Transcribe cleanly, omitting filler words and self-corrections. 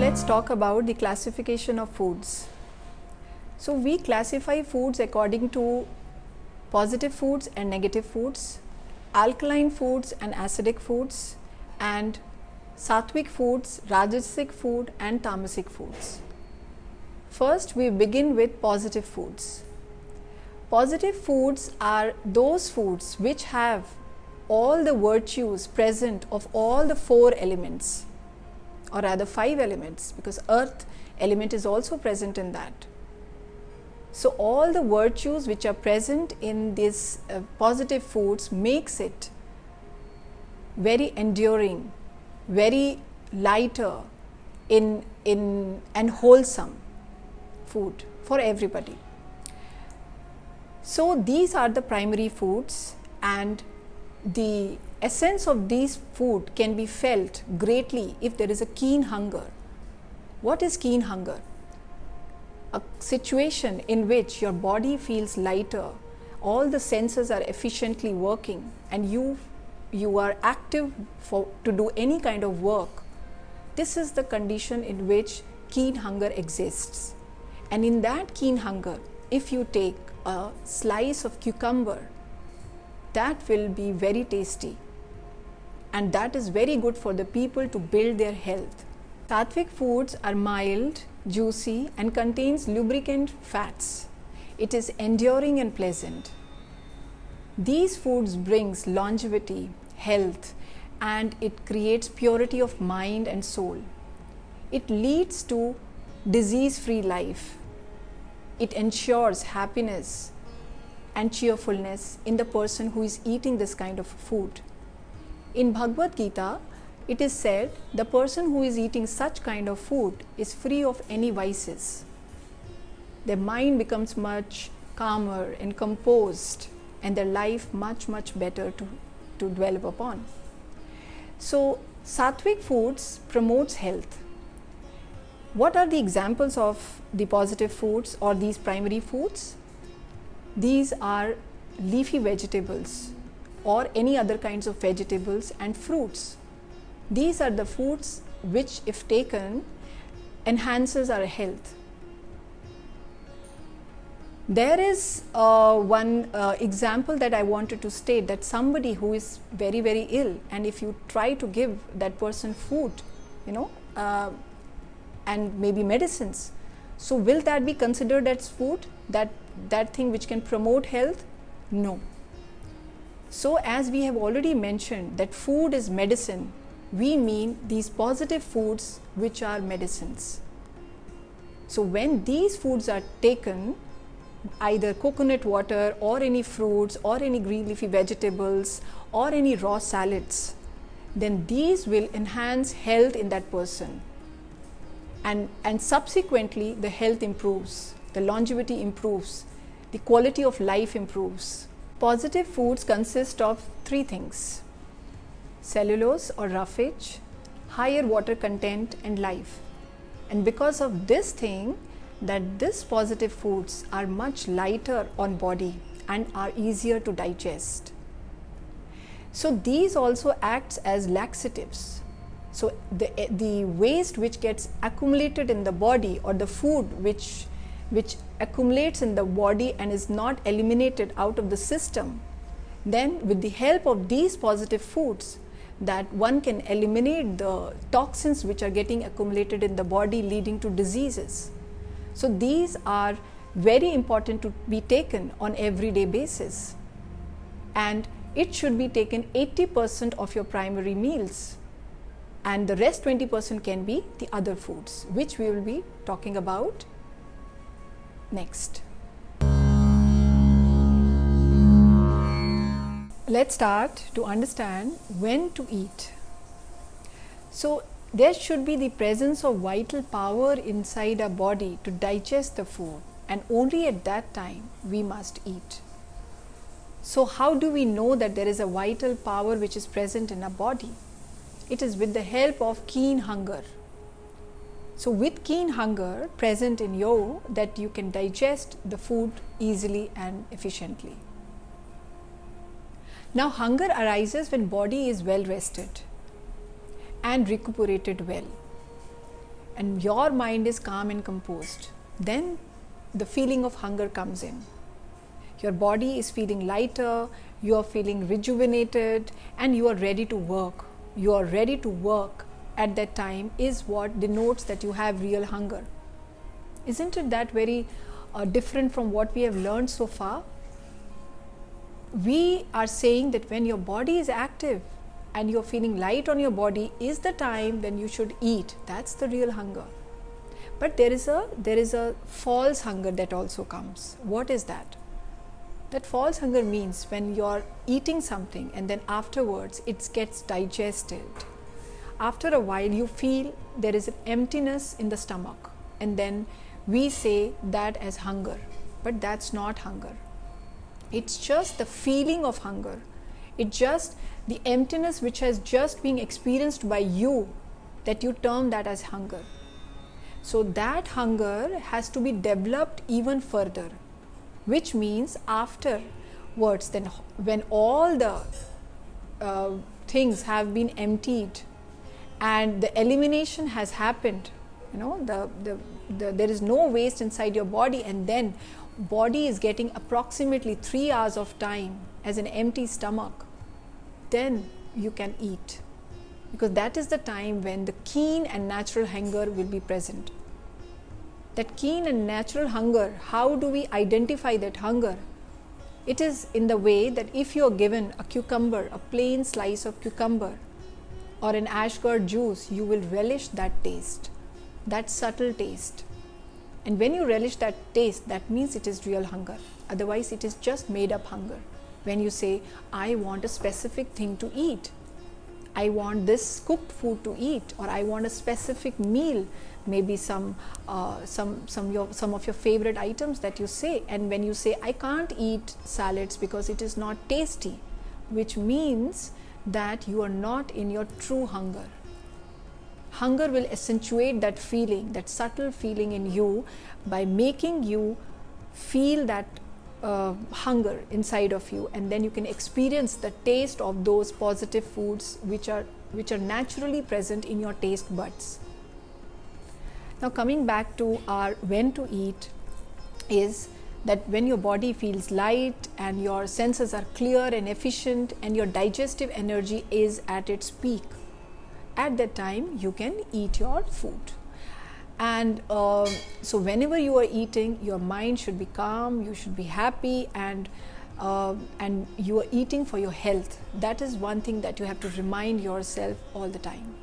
Let's talk about the classification of foods. So we classify foods according to positive foods and negative foods, alkaline foods and acidic foods, and sattvic foods, rajasic food and tamasic foods. First, we begin with positive foods. Positive foods are those foods which have all the virtues present of all the 4 elements, or rather 5 elements, because earth element is also present in that. So all the virtues which are present in these positive foods makes it very enduring, very lighter and wholesome food for everybody. So these are the primary foods, and the essence of these food can be felt greatly if there is a keen hunger. What is keen hunger? A situation in which your body feels lighter, all the senses are efficiently working, and you are active to do any kind of work. This is the condition in which keen hunger exists. And in that keen hunger, if you take a slice of cucumber, that will be very tasty, and that is very good for the people to build their health. Sattvic foods are mild, juicy, and contains lubricant fats. It is enduring and pleasant. These foods brings longevity, health, and it creates purity of mind and soul. It leads to disease-free life. It ensures happiness and cheerfulness in the person who is eating this kind of food. In Bhagavad Gita, it is said the person who is eating such kind of food is free of any vices. Their mind becomes much calmer and composed, and their life much better to dwell upon. So sattvic foods promotes health. What are the examples of the positive foods or these primary foods? These are leafy vegetables or any other kinds of vegetables and fruits. These are the foods which, if taken, enhances our health. There is one example that I wanted to state, that somebody who is very ill, and if you try to give that person food, and maybe medicines, so will that be considered as food, that thing which can promote health? No. So as we have already mentioned that food is medicine, we mean these positive foods which are medicines. So when these foods are taken, either coconut water or any fruits or any green leafy vegetables or any raw salads, then these will enhance health in that person, and subsequently the health improves, the longevity improves, the quality of life improves. Positive foods consist of 3 things: cellulose or roughage, higher water content, and life. And because of this thing, that these positive foods are much lighter on body and are easier to digest. So these also acts as laxatives. So the waste which gets accumulated in the body, or the food which accumulates in the body and is not eliminated out of the system, then with the help of these positive foods, that one can eliminate the toxins which are getting accumulated in the body, leading to diseases. So these are very important to be taken on everyday basis, and it should be taken 80% of your primary meals, and the rest 20% can be the other foods, which we will be talking about next. Let's start to understand when to eat. So there should be the presence of vital power inside our body to digest the food, and only at that time we must eat. So how do we know that there is a vital power which is present in our body? It is with the help of keen hunger. So with keen hunger present in you, that you can digest the food easily and efficiently. Now hunger arises when body is well rested and recuperated well. and your mind is calm and composed, then the feeling of hunger comes in. Your body is feeling lighter, you are feeling rejuvenated, and you are ready to work. You are ready to work at that time is what denotes that you have real hunger. Isn't it that very different from what we have learned so far? We are saying that when your body is active and you're feeling light on your body is the time when you should eat. That's the real hunger. But there is a false hunger that also comes. What is that? That false hunger means when you're eating something and then afterwards it gets digested. After a while you feel there is an emptiness in the stomach, and then we say that as hunger. But that's not hunger. It's just the feeling of hunger. It's just the emptiness which has just been experienced by you, that you term that as hunger. So that hunger has to be developed even further, which means afterwards, then when all the things have been emptied and the elimination has happened, there is no waste inside your body, and then body is getting approximately 3 hours of time as an empty stomach, then you can eat, because that is the time when the keen and natural hunger will be present. That keen and natural hunger, how do we identify that hunger? It is in the way that if you are given a cucumber, a plain slice of cucumber or an ashgourd juice, you will relish that taste, that subtle taste. And when you relish that taste, that means it is real hunger. Otherwise, it is just made up hunger. When you say, I want a specific thing to eat, I want this cooked food to eat, or I want a specific meal, maybe some of your favorite items that you say. And when you say, I can't eat salads because it is not tasty, which means that you are not in your true hunger. Hunger will accentuate that feeling, that subtle feeling in you, by making you feel that hunger inside of you, and then you can experience the taste of those positive foods which are naturally present in your taste buds. Now coming back to our when to eat, is that when your body feels light and your senses are clear and efficient and your digestive energy is at its peak, at that time you can eat your food. And so whenever you are eating, your mind should be calm, you should be happy, and you are eating for your health. That is one thing that you have to remind yourself all the time.